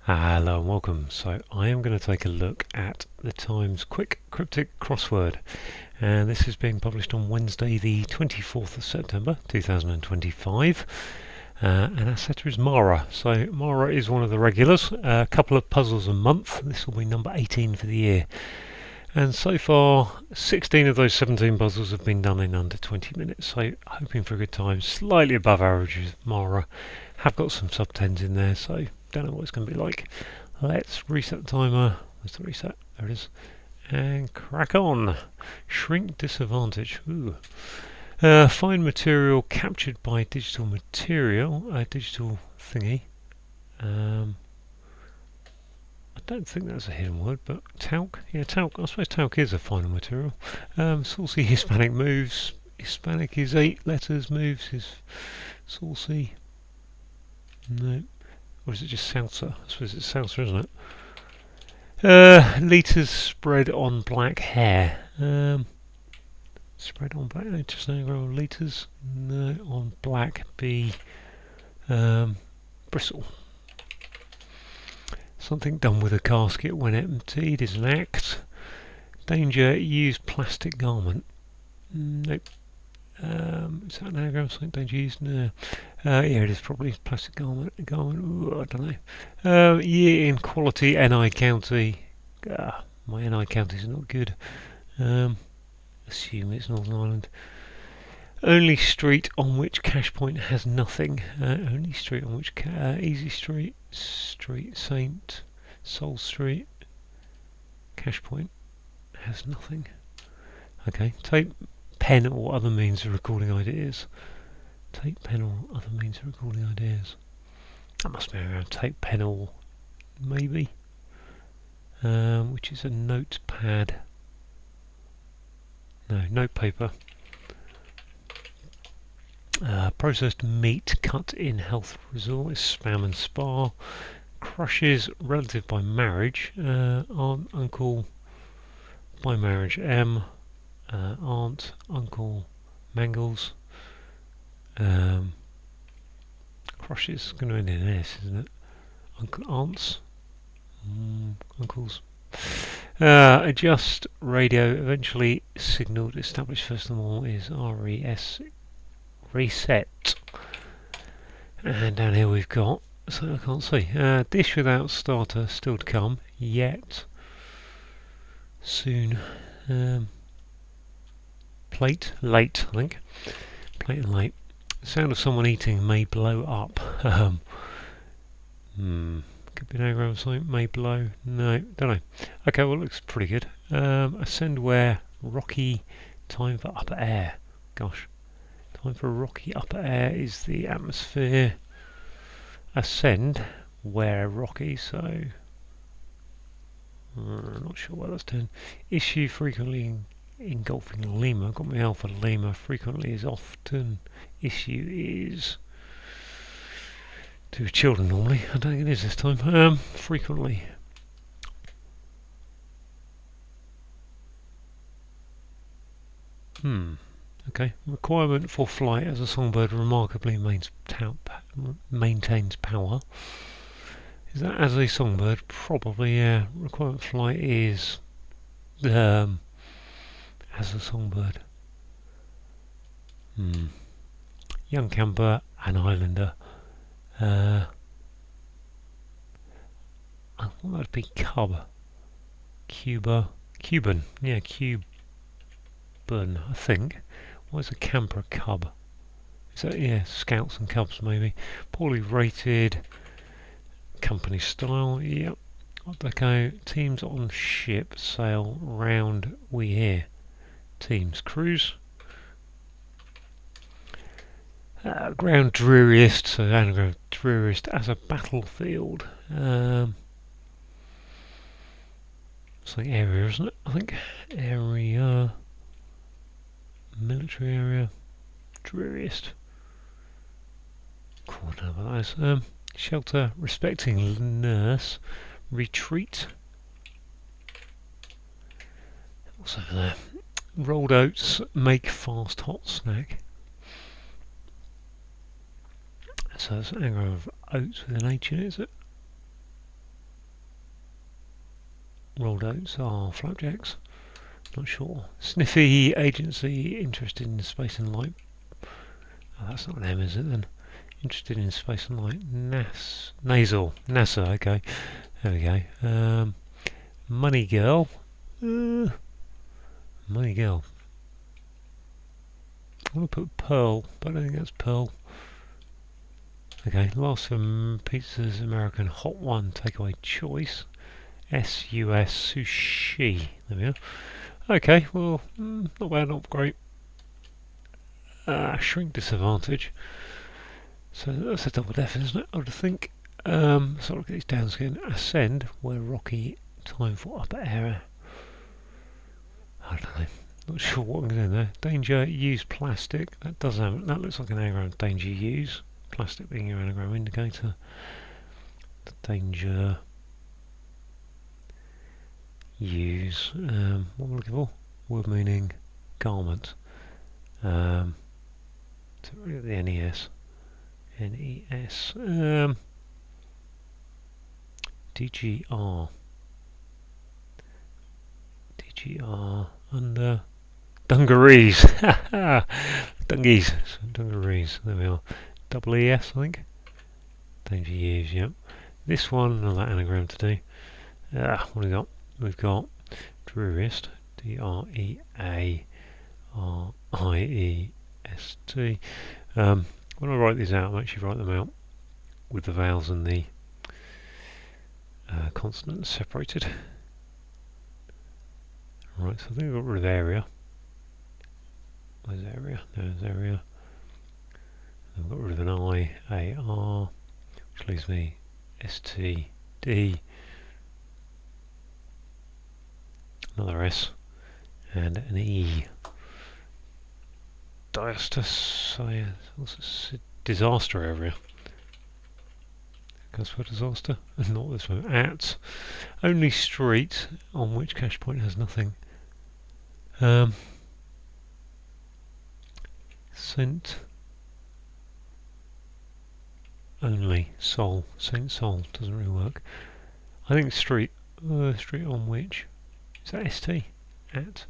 Hello and welcome. So I am going to take a look at the Times Quick Cryptic crossword, and this is being published on Wednesday the 24th of September 2025, and our setter is Mara. So Mara is one of the regulars, a couple of puzzles a month. This will be number 18 for the year, and so far 16 of those 17 puzzles have been done in under 20 minutes, so hoping for a good time, slightly above average with Mara. Have got some sub 10s in there, so don't know what it's going to be like. Let's reset the timer. Let's reset. There it is. And crack on. Shrink disadvantage. Ooh. Find material captured by digital material. A digital thingy. I don't think that's a hidden word, but talc. Yeah, talc. I suppose talc is a final material. Saucy Hispanic moves. Hispanic is 8 letters. Moves is saucy. No. Or is it just salsa? I suppose it's salsa, isn't it? Litres spread on black hair. Spread on black. Just anagram litres. No, on black. B. Bristle. Something done with a casket when emptied is an act. Danger. Use plastic garment. Nope. Is that an anagram? Something danger used? No. Yeah, it is probably plastic garment. Ooh, I don't know. Year in quality, NI county. My NI counties are not good. Assume it's Northern Ireland. Only street on which cash point has nothing. Only street on which Easy Street, Saint, Soul Street, cash point has nothing. Okay, tape, pen or other means of recording ideas. Tape, pen or other means of recording ideas. That must be around tape, pen or maybe. Which is a notepad. No, notepaper. Processed meat cut in health resort is spam and spa. Crushes relative by marriage. Aunt, uncle by marriage. M. Aunt, uncle, mangles. Crushes going to end in S, isn't it? Aunts, uncles. Adjust radio. Eventually signalled. Established first of all is RES. Reset. And down here we've got. So I can't see. Dish without starter. Still to come. Yet. Soon. Plate. Late, I think. Plate and late. The sound of someone eating may blow up. Could be an anagram or something. May blow. No, don't know. Okay, well, it looks pretty good. Ascend where rocky. Time for upper air. Gosh. Time for rocky upper air is the atmosphere. Ascend where rocky, so. Not sure what that's doing. Issue frequently engulfing lemur. Got my alpha lemur. Frequently is often. Issue is to children normally. I don't think it is this time. Frequently. Okay. Requirement for flight as a songbird remarkably maintains power. Is that as a songbird? Probably, yeah. Requirement flight is as a songbird. Young camper, an islander. I want that to be cub. Cuban. Yeah, Cuban, I think. Why is a camper a cub? Is that, yeah, scouts and cubs maybe. Poorly rated. Company style, yep. Up they go. Teams on ship sail round we hear. Teams cruise. Ground dreariest, so anagram dreariest as a battlefield. Something area, isn't it? I think area, military area, dreariest. Cool, I don't know about those. Shelter, respecting nurse, retreat. What's over there? Rolled oats, make fast hot snack. So it's an anagram of oats with an H in it, is it? Rolled oats are flapjacks. Not sure. Sniffy, agency, interested in space and light. Oh, that's not an M, is it then? Interested in space and light. Nasal. NASA, okay. There we go. Money girl. Money girl. I'm going to put pearl, but I don't think that's pearl. Okay, last from Pizza's American Hot One Takeaway Choice. SUS Sushi. There we go. Okay, well, not bad, not great. Shrink disadvantage. So that's a double def, isn't it? I would think. So look at these downskin. Ascend, where rocky, time for upper area. I don't know. Not sure what I'm going to do there. Danger, use plastic. That does have. That looks like an anagram. Danger, use plastic being your anagram indicator. The danger, use. What am I looking for? Word meaning garment. So the NES. NES. DGR. DGR under dungarees. Dungies. Dungarees. There we are. Double ES, I think. Danger use, yep. This one, another anagram to do. What have we got? We've got dreariest. DREARIEST. When I write these out, I actually write them out with the vowels and the consonants separated. Right, so I think I've got rid of area. Where's area? There's area. I've got rid of an I, A, R, which leaves me S, T, D, another S, and an E. Disaster area. Goes for disaster. Not this one. At. Only street on which cache point has nothing. Sent. Only. Sol. Saint Sol. Doesn't really work. I think street. Street on which. Is that ST? At.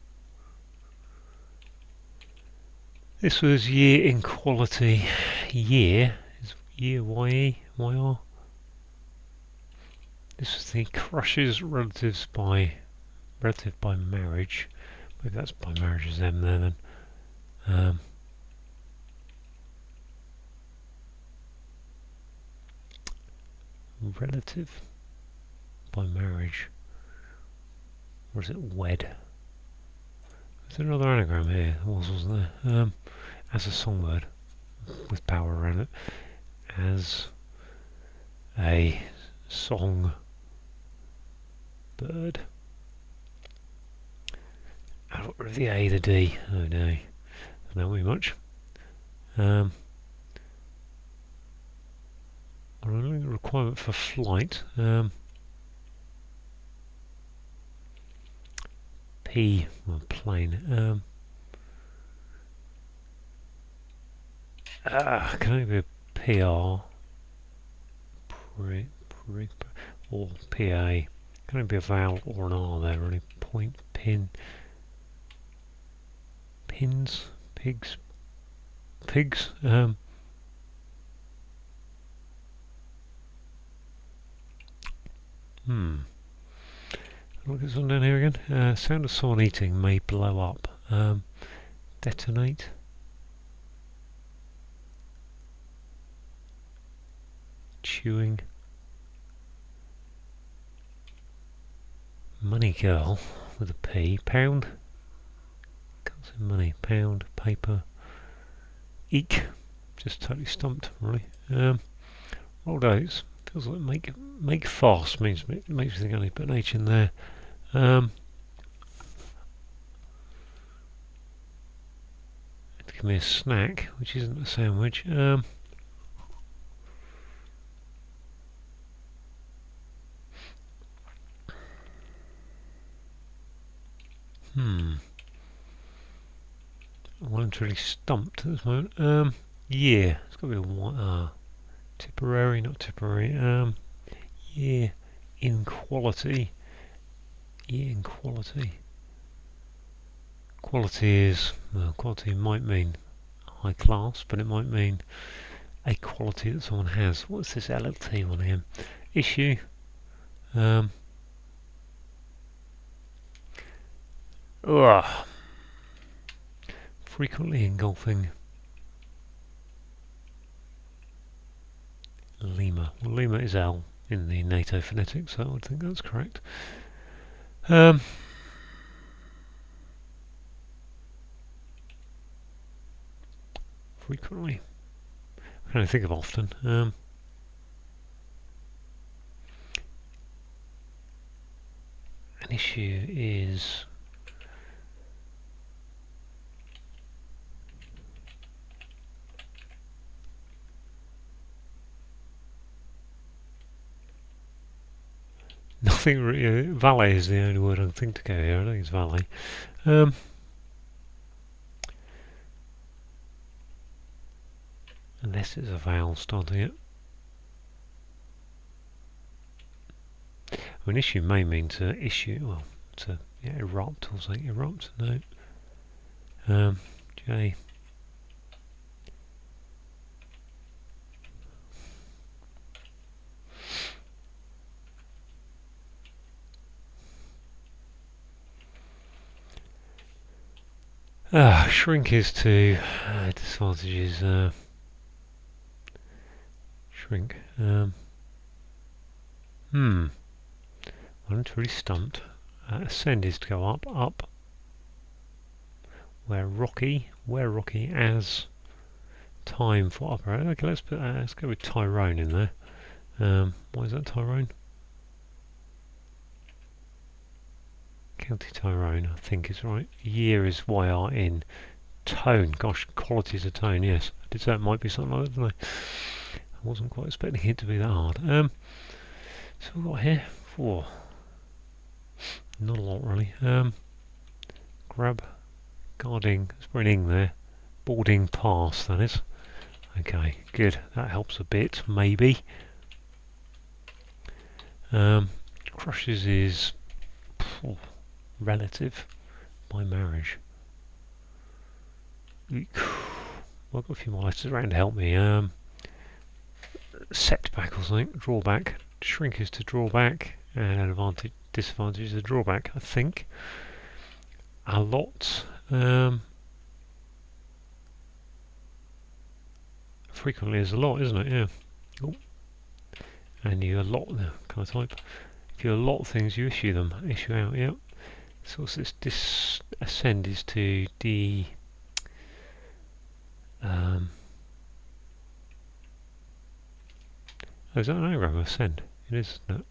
This was year in quality. Year. Is year YE? YR? This is the crushes relative by marriage. Maybe that's by marriage is them there then. Relative by marriage. Or is it wed? Is there another anagram here? There wasn't there? As a songbird with power around it. As a song bird. Out of the A, the D. Oh no. Not very much. Requirement for flight. P, well, plane. Can only be a PR or PA. Can only be a vowel or an R there, really. Point, pin, pins, pigs. Look at this one down here again. Sound of someone eating may blow up. Detonate. Chewing. Money girl with a P. Pound. Can't say money. Pound. Paper. Eek. Just totally stumped, really. Rolled oats. Feels like make fast makes me think I need to put an H in there. Give me a snack, which isn't a sandwich. Well, I'm truly stumped at this moment. Yeah, it's got to be a one. Tipperary, not Tipperary. Yeah, in quality. Inequality. Quality is, well, quality might mean high class, but it might mean a quality that someone has. What's this LLT one here? Issue. Frequently engulfing lemur. Well, lemur is L in the NATO phonetics, so I would think that's correct. Frequently. I can only think of often. An issue is nothing. Valet is the only word I can think to go here. I don't think it's valet. Unless it's a vowel starting it. An issue may mean to issue, well, to erupt or something. Erupt? No. J. Shrink is to disadvantages. Shrink. I'm really stumped. Ascend is to go up, up. Where rocky as time for upper. Okay, let's go with Tyrone in there. Why is that Tyrone? County Tyrone, I think is right. Year is YR in. Tone, gosh, quality is a tone, yes. I did say it might be something like that, didn't I? I wasn't quite expecting it to be that hard. So we've got here 4. Not a lot really. Grab, guarding, let's put an ing there. Boarding pass, that is. Okay, good. That helps a bit, maybe. Crushes is relative by marriage. Well, I've got a few more letters around to help me. Setback or something. Drawback. Shrink is to drawback, and advantage, disadvantage is a drawback, I think. A lot. Frequently is a lot, isn't it? Yeah. Oh. And you allot the kind of type. If you allot things, you issue them. Issue out, yeah. So what's this? Ascend is to oh, is that an anagram? Ascend. It is, isn't it?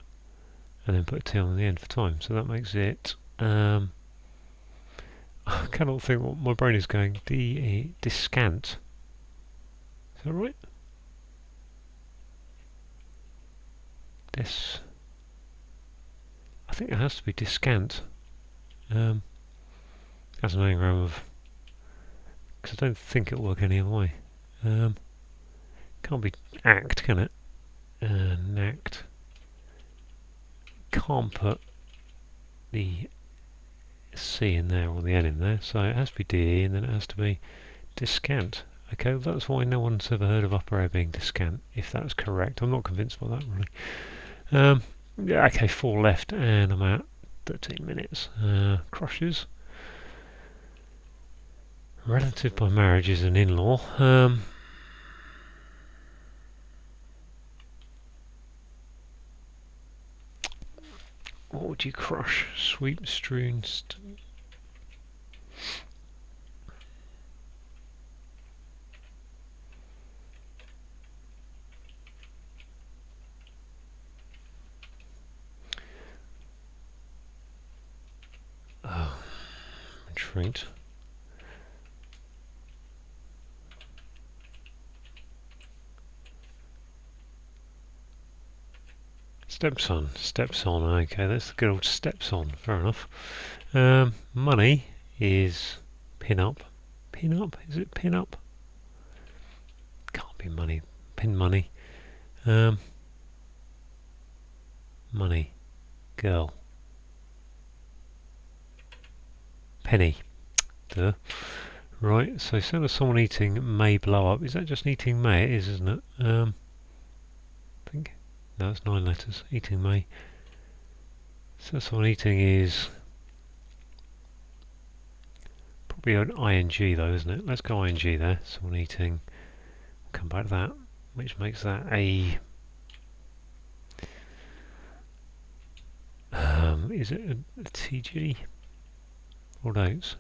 And then put a T on the end for time. So that makes it. I cannot think what my brain is going. Descant. Is that right? I think it has to be descant. As an anagram of. Because I don't think it'll work any other way. Can't be act, can it? Nact. Can't put the C in there or the N in there, so it has to be DE and then it has to be descant. Okay, well that's why no one's ever heard of upper air being descant, if that's correct. I'm not convinced by that really. Yeah, okay, 4 left and I'm at 13 minutes. Crushes. Relative by marriage is an in-law. What would you crush? Sweep, strewn, retreat. Stepson, okay, that's the good old stepson, fair enough. Money is pin up. Pin up? Is it pin up? Can't be money. Pin money. Money. Girl. penny. Duh. Right, so sound of someone eating may blow up. Is that just eating may? It is, isn't it? I think. No, it's 9 letters. Eating may. So someone eating is probably an ing though, isn't it? Let's go ing there. Someone eating. Come back to that, which makes that a. Is it a TG? Rolled oats.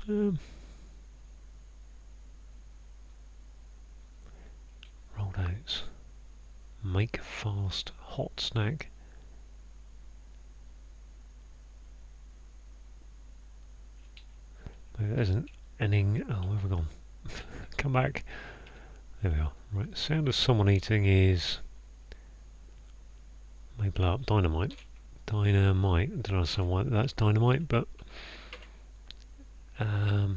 Rolled oats. Make fast hot snack. Maybe that isn't ending. Oh, where have we gone? Come back. There we are. Right, sound of someone eating is. May blow up. Dynamite. Dynamite. I don't understand why that's dynamite, but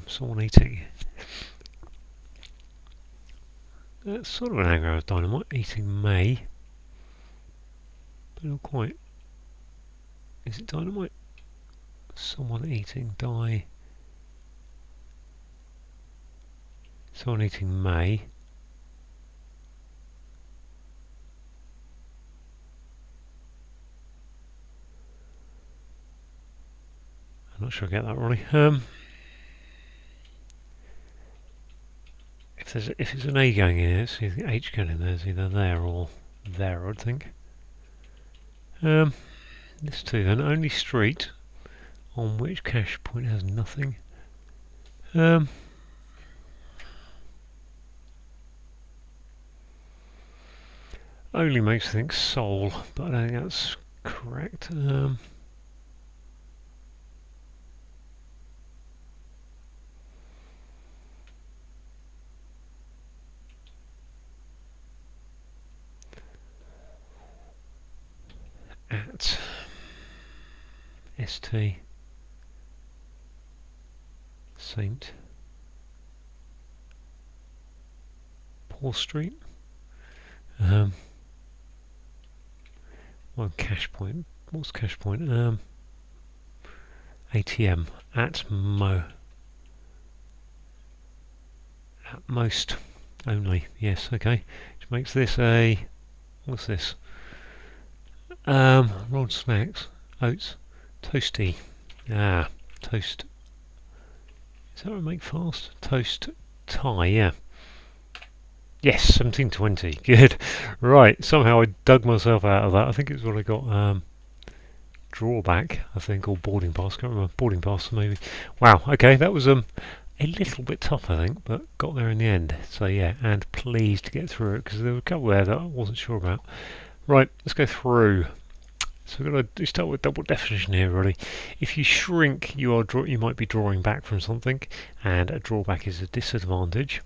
someone eating. That's sort of an anagram of dynamite. Eating may, but not quite. Is it dynamite? Someone eating die. Someone eating may. I'm not sure I get that really. If it's an A going in here, so the H going in there is either there or there, I'd think. This too then, only street on which cache point has nothing. Only makes me think soul, but I don't think that's correct. At ST Saint Paul Street. One cache point. What's cache point? ATM at most only. Yes, okay. Which makes this a. What's this? Rolled snacks, oats, toasty. Ah, toast. Is that what I make fast? Toast tie, yeah. Yes, 1720. Good. Right, somehow I dug myself out of that. I think it's what I got. Drawback, I think, or boarding pass. Can't remember. Boarding pass, maybe. Wow. Okay, that was a little bit tough, I think, but got there in the end. So yeah, and pleased to get through it because there were a couple there that I wasn't sure about. Right, let's go through. So we're going to start with double definition here, really. If you shrink, you might be drawing back from something, and a drawback is a disadvantage.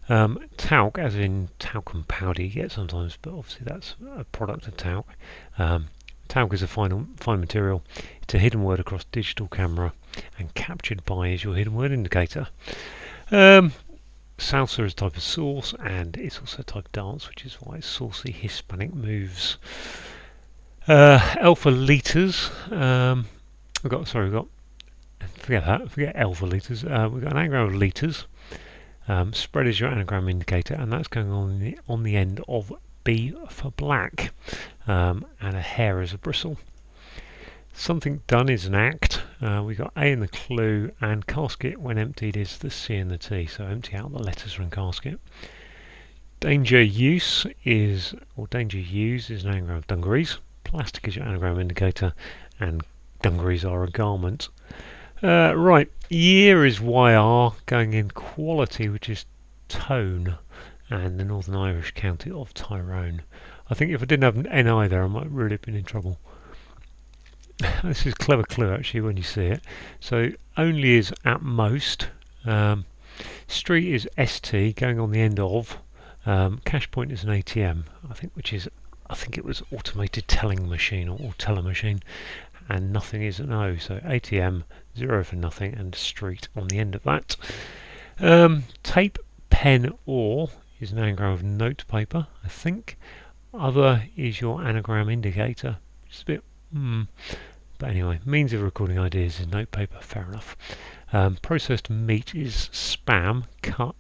Talc, as in talcum powder, you get sometimes, but obviously that's a product of talc. Talc is a fine material. It's a hidden word across digital camera, and captured by is your hidden word indicator. Salsa is a type of sauce, and it's also a type of dance, which is why it's saucy Hispanic moves. Alpha liters. Forget alpha liters. We've got an anagram of liters. Spread is your anagram indicator, and that's going on the end of B for black, and a hair is a bristle. Something done is an act. We've got A in the clue, and casket when emptied is the C and the T, so empty out the letters from casket. Danger use is an anagram of dungarees. Plastic is your anagram indicator, and dungarees are a garment. Right, year is YR, going in quality, which is tone, and the Northern Irish county of Tyrone. I think if I didn't have an NI there, I might really have been in trouble. This is a clever clue actually when you see it. So only is at most. Street is ST, going on the end of. Cache point is an ATM, I think it was automated telling machine or teller machine, and nothing is an O, so ATM, 0 for nothing, and street on the end of that. Tape, pen, or is an anagram of note paper, I think. Other is your anagram indicator, which is a bit But anyway, means of recording ideas is notepaper, fair enough. Processed meat is spam. Cut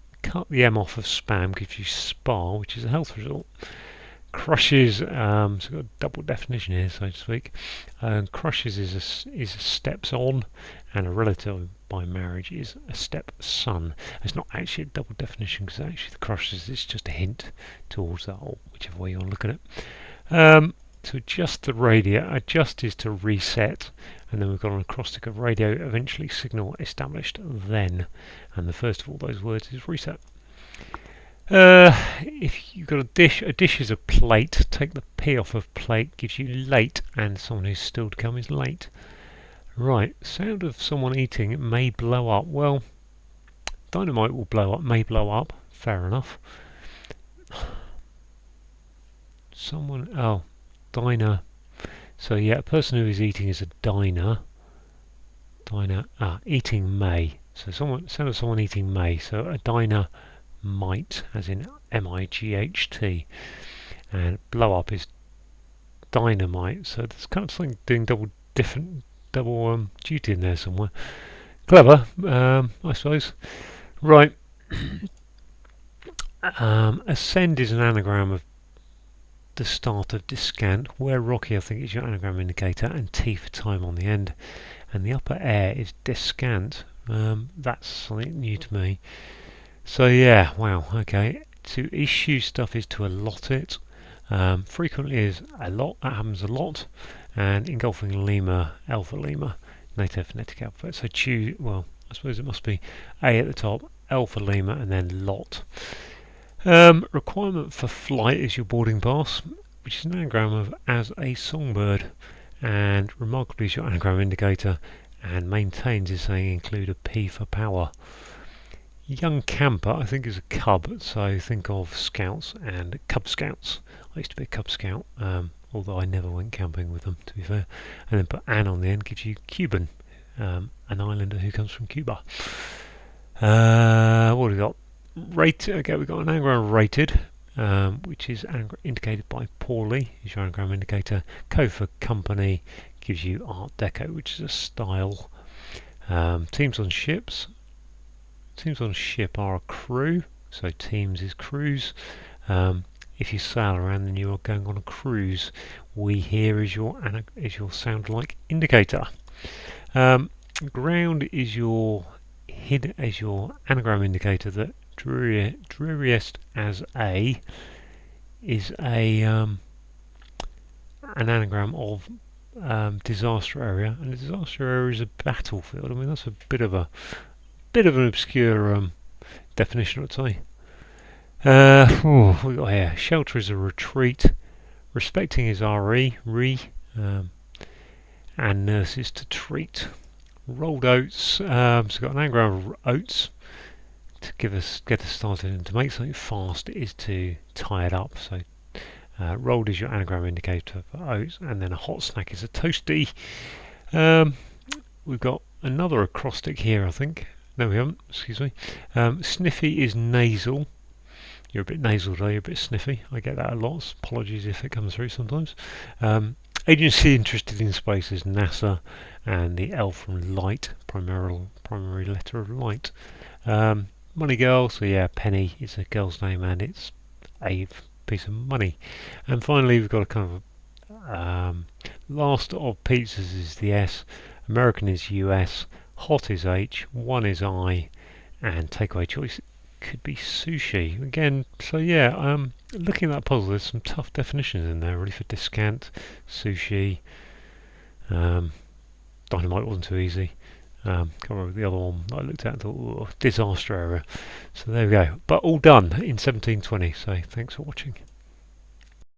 the M off of spam gives you spar, which is a health result. Crushes, so we've got a double definition here, so to speak. Crushes is a steps on, and a relative by marriage is a step son. It's not actually a double definition because actually the crushes is just a hint towards that, or whichever way you want to look at it. To adjust the radio, adjust is to reset, and then we've got an acrostic of radio eventually signal established then, and the first of all those words is reset. If you've got a dish is a plate. Take the P off of plate gives you late, and someone who's still to come is late. Right, sound of someone eating, it may blow up. Well, dynamite will blow up, may blow up, fair enough. Diner. So yeah, a person who is eating is a diner. Eating may. So sound of someone eating may. So a diner might, as in M-I-G-H-T, and blow up is dynamite. So there's kind of something doing double duty in there somewhere. Clever, I suppose. Right. Ascend is an anagram of the start of descant. Where rocky, I think, is your anagram indicator, and T for time on the end. And the upper air is descant. That's something new to me. So yeah, wow, okay. To issue stuff is to allot it. Frequently is a lot, that happens a lot. And engulfing lemur, alpha lemur, native phonetic alphabet. So choose, well, I suppose it must be A at the top, alpha lemur, and then lot. Requirement for flight is your boarding pass, which is an anagram of as a songbird. And remarkably is your anagram indicator. And maintains is saying include a P for power. Young camper, I think, is a cub, so think of scouts and Cub Scouts. I used to be a Cub Scout, although I never went camping with them, to be fair. And then put an on the end gives you Cuban, an islander who comes from Cuba. What have we got? Rated. Okay, we've got an anagram rated, which is indicated by poorly, is your anagram indicator. Co for company gives you Art Deco, which is a style. Teams on ships. Teams on ship are a crew, so teams is crews. If you sail around, then you are going on a cruise. We here is your sound like indicator. Ground is your anagram indicator. That dreariest as a is an anagram of disaster area, and a disaster area is a battlefield. I mean, that's a bit of an obscure definition, I'd say. What we got here? Shelter is a retreat. Respecting is re, and nurse is to treat. Rolled oats. So we've got an anagram of oats to get us started, and to make something fast is to tie it up. So rolled is your anagram indicator for oats, and then a hot snack is a toasty. We've got another acrostic here, I think. No, we haven't. Excuse me. Sniffy is nasal. You're a bit nasal today, you're a bit sniffy. I get that a lot. Apologies if it comes through sometimes. Agency interested in space is NASA, and the L from light, primary letter of light. Money girl, so yeah, Penny is a girl's name, and it's a piece of money. And finally, we've got a kind of last of pizzas is the S. American is US. Hot is H, one is I, and takeaway choice could be sushi. Again, so yeah, looking at that puzzle, there's some tough definitions in there, really, for descant, sushi. Dynamite wasn't too easy. Can't remember the other one that I looked at and thought, disaster area. So there we go. But all done in 1720, so thanks for watching.